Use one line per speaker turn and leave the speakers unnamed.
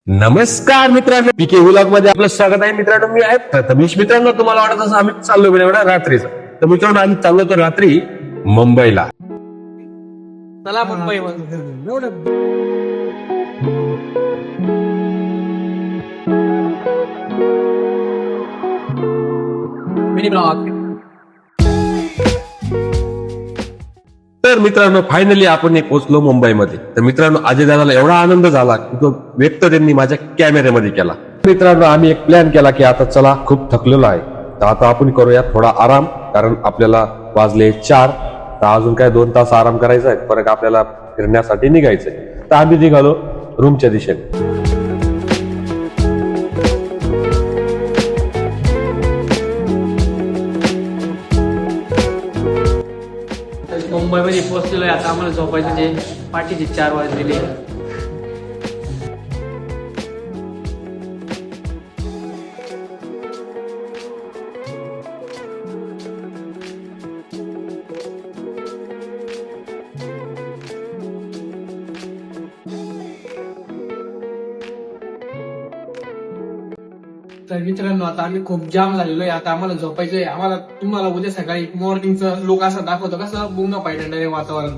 नमस्कार मित्रांनो, पीके व्लॉग मध्ये आपलं स्वागत आहे. मित्रांनो, मी आहे प्रथमेश. मित्रांनो, तुम्हाला वाटत असं आम्ही चाललो एवढा रात्रीचा, तर मित्रांनो आम्ही चाललो तो रात्री मुंबईला.
चला मुंबई मिनी ब्लॉग.
तर मित्रांनो, फायनली आपण पोहोचलो मुंबईमध्ये. तर मित्रांनो, अजय दादाला एवढा आनंद झाला की तो व्यक्त त्यांनी माझ्या कॅमेऱ्यामध्ये केला. मित्रांनो, आम्ही एक प्लॅन केला की आता चला, खूप थकलेलो आहे, तर आता आपण करूया थोडा आराम. कारण आपल्याला वाजले 4, तर अजून काय 2 तास आराम करायचा आहे. परत आपल्याला फिरण्यासाठी निघायचंय. तर आम्ही निघालो रूमच्या दिशेने.
मुंबईमध्ये पोहोचलेलो आहे. आता आम्हाला झोपायचं जे पाठीचे 4 वाजलेले. तर मित्रांनो, आता आम्ही खूप जाम झालेलो आहे. आता आम्हाला झोपायचंय. आम्हाला तुम्हाला उद्या सकाळी मॉर्निंगचं लोक असं दाखवतो कसं बुंगा पाहिजे वातावरण.